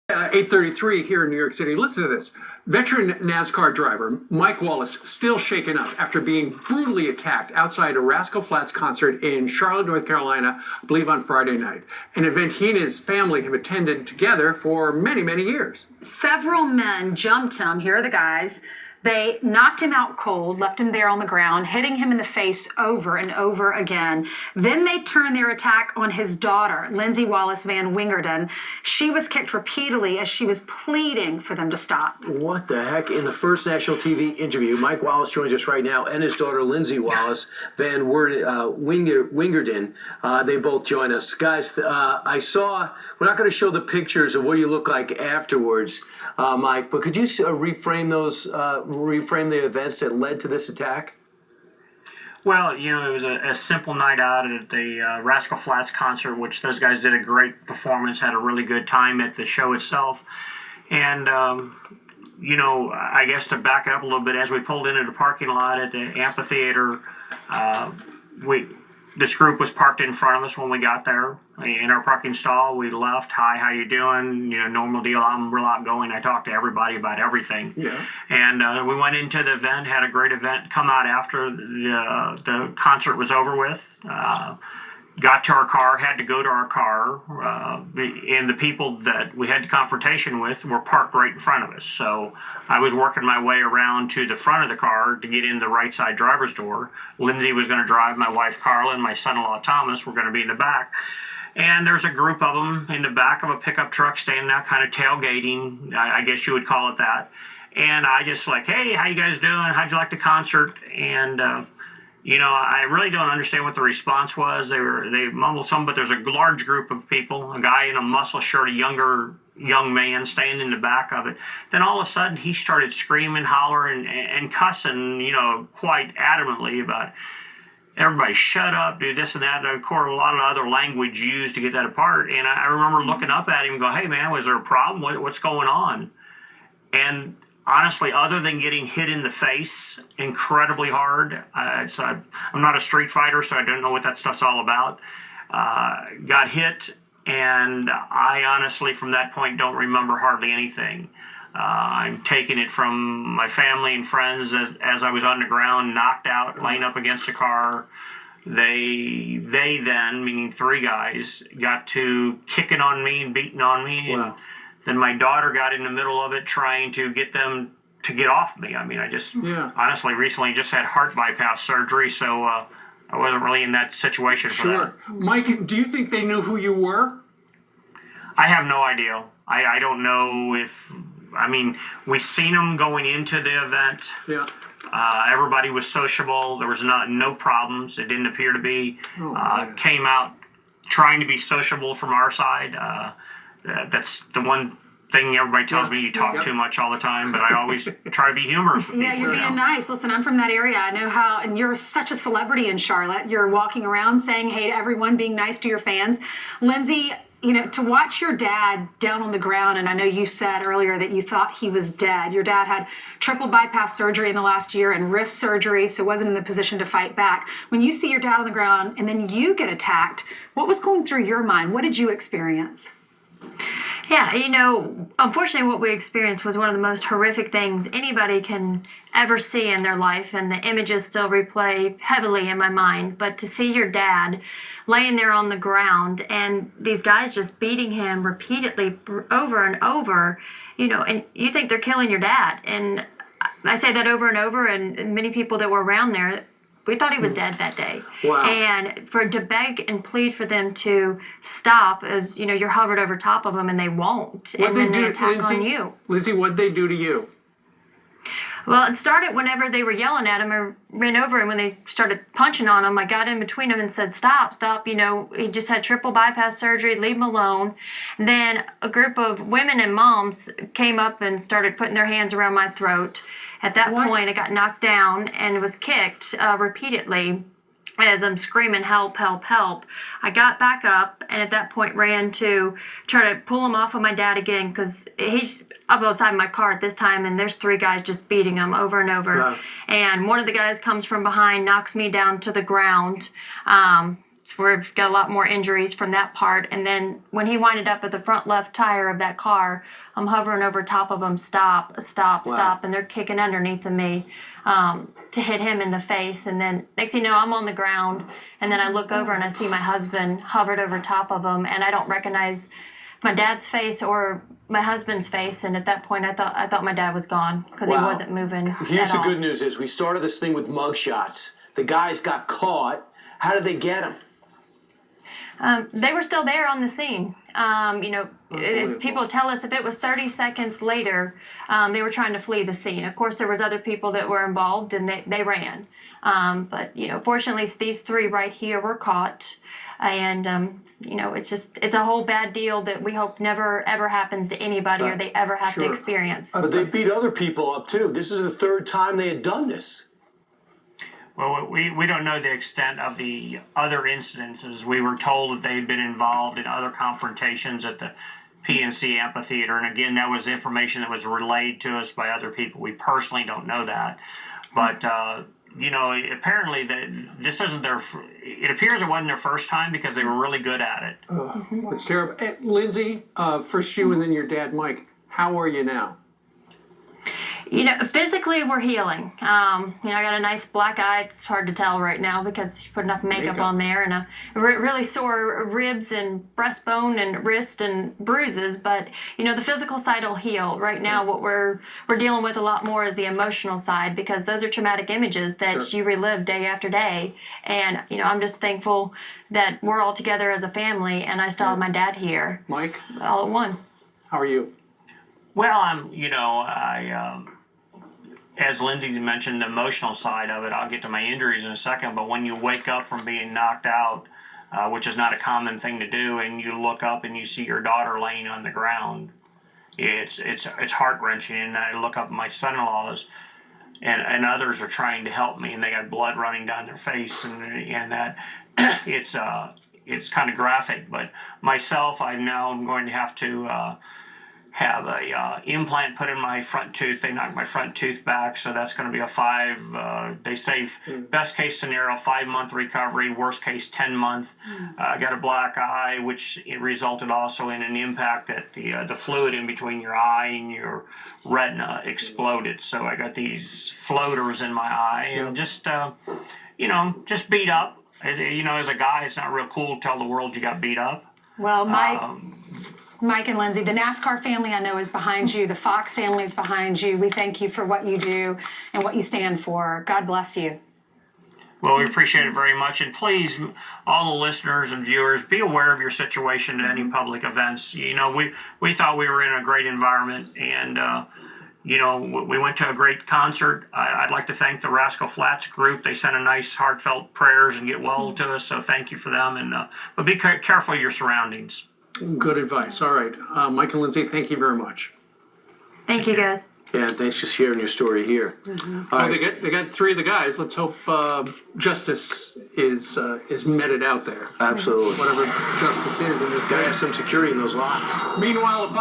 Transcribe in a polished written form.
8:33 here in New York City. Listen to this. Veteran NASCAR driver Mike Wallace still shaken up after being brutally attacked outside a Rascal Flatts concert in Charlotte, North Carolina, I believe on Friday night. An event he and his family have attended together for many, many years. Several men jumped him. Here are the guys. They knocked him out cold, left him there on the ground, hitting him in the face over and over again. Then they turned their attack on his daughter, Lindsay Wallace Van Wingerden. She was kicked repeatedly as she was pleading for them to stop. What the heck? In the first national TV interview, Mike Wallace joins us right now, and his daughter, Lindsay Wallace Van Wingerden. They both join us. Guys, I saw, we're not going to show the pictures of what you look like afterwards, Mike, but could you reframe the events that led to this attack? Well, it was a simple night out at the Rascal Flatts concert, which those guys did a great performance, had a really good time at the show itself. And, I guess to back up a little bit, as we pulled into the parking lot at the amphitheater, this group was parked in front of us when we got there in our parking stall. We left. Hi, how you doing? Normal deal. I'm real outgoing. I talk to everybody about everything. Yeah. And we went into the event, had a great event. Come out after the concert was over with. Got to our car, had to go to our car, and the people that we had the confrontation with were parked right in front of us. So I was working my way around to the front of the car to get in the right side driver's door. Lindsay was going to drive, my wife Carla and my son-in-law Thomas were going to be in the back. And there's a group of them in the back of a pickup truck standing out, kind of tailgating, I guess you would call it that. And I just like, hey, how you guys doing? How'd you like the concert? And I really don't understand what the response was. They mumbled some, but there's a large group of people, a guy in a muscle shirt, a young man standing in the back of it. Then all of a sudden he started screaming, hollering, and cussing, quite adamantly about everybody shut up, do this and that. And of course, a lot of other language used to get that apart. And I remember looking up at him and go, hey man, was there a problem? What's going on? And honestly, other than getting hit in the face incredibly hard, I'm not a street fighter, so I don't know what that stuff's all about. Got hit, and I honestly, from that point, don't remember hardly anything. I'm taking it from my family and friends as I was on the ground, knocked out, laying up against the car. They then, meaning three guys, got to kicking on me and beating on me. Wow. And then my daughter got in the middle of it, trying to get them to get off me. I mean, I just honestly recently just had heart bypass surgery, so I wasn't really in that situation for that. Mike, do you think they knew who you were? I have no idea. I don't know if... we seen them going into the event. Yeah. Everybody was sociable. There was no problems. It didn't appear to be. Came out trying to be sociable from our side. That's the one thing everybody tells me, you talk too much all the time, but I always try to be humorous with people. Yeah, you're being nice. Listen, I'm from that area. I know how, and you're such a celebrity in Charlotte. You're walking around saying hey to everyone, being nice to your fans. Lindsay, to watch your dad down on the ground, and I know you said earlier that you thought he was dead. Your dad had triple bypass surgery in the last year and wrist surgery, so wasn't in the position to fight back. When you see your dad on the ground and then you get attacked, what was going through your mind? What did you experience? Yeah, unfortunately what we experienced was one of the most horrific things anybody can ever see in their life, and the images still replay heavily in my mind. But to see your dad laying there on the ground and these guys just beating him repeatedly over and over, and you think they're killing your dad. And I say that over and over, and many people that were around there, we thought he was dead that day. Wow. And to beg and plead for them to stop, as you're hovered over top of them, and they won't. And then they attack on you. Lindsay, what'd they do to you? Well, it started whenever they were yelling at him. I ran over, and when they started punching on him, I got in between them and said, stop. He just had triple bypass surgery, leave him alone. And then a group of women and moms came up and started putting their hands around my throat. At that point, I got knocked down and was kicked repeatedly as I'm screaming, help, help, help. I got back up, and at that point ran to try to pull him off of my dad again, because he's up outside my car at this time, and there's three guys just beating him over and over. Wow. And one of the guys comes from behind, knocks me down to the ground. we've got a lot more injuries from that part. And then when he winded up at the front left tire of that car, I'm hovering over top of him, stop, and they're kicking underneath of me to hit him in the face. And then next thing you know, I'm on the ground, and then I look over and I see my husband hovered over top of him, and I don't recognize my dad's face or my husband's face. And at that point, I thought my dad was gone because he wasn't moving. Here's the good news: is we started this thing with mugshots. The guys got caught. How did they get them? They were still there on the scene. People tell us if it was 30 seconds later, they were trying to flee the scene. Of course, there was other people that were involved, and they ran. But fortunately, these three right here were caught. And, it's a whole bad deal that we hope never, ever happens to anybody or they ever have to experience. But they beat other people up, too. This is the third time they had done this. Well, we don't know the extent of the other incidences. We were told that they'd been involved in other confrontations at the PNC amphitheater. And again, that was information that was relayed to us by other people. We personally don't know that. But, apparently this isn't it appears it wasn't their first time because they were really good at it. It's terrible. Lindsay, first you and then your dad, Mike. How are you now? Physically we're healing. I got a nice black eye. It's hard to tell right now because you put enough makeup on there, and really sore ribs and breastbone and wrist and bruises. But the physical side will heal. Right now, what we're dealing with a lot more is the emotional side, because those are traumatic images that you relive day after day. And I'm just thankful that we're all together as a family, and I still have my dad here. Mike, all at one. How are you? Well, as Lindsay mentioned, the emotional side of it, I'll get to my injuries in a second, but when you wake up from being knocked out, which is not a common thing to do, and you look up and you see your daughter laying on the ground, it's heart-wrenching. And I look up at my son-in-laws, and others are trying to help me, and they got blood running down their face, and that it's kind of graphic. But myself, I'm going to have to have a implant put in my front tooth. They knocked my front tooth back, so that's going to be a they say best case scenario, 5-month recovery, worst case, 10-month. I got a black eye, which it resulted also in an impact that the fluid in between your eye and your retina exploded. So I got these floaters in my eye, and just beat up. As a guy, it's not real cool to tell the world you got beat up. Well, Mike and Lindsay, the Nascar family I know is behind you. The Fox family is behind you. We thank you for what you do and what you stand for. God bless you. Well, we appreciate it very much. And please, all the listeners and viewers, be aware of your situation at any public events. We thought we were in a great environment, and we went to a great concert. I'd like to thank the Rascal Flatts group. They sent a nice, heartfelt prayers and get well to us, so thank you for them. And but be careful of your surroundings. Good advice. All right. Mike and Lindsay, thank you very much. Thank you, guys. Yeah, thanks for sharing your story here. Well, they got three of the guys. Let's hope justice is meted out there. Absolutely. Whatever justice is in this Gotta guy. have some security in those lots. Meanwhile, if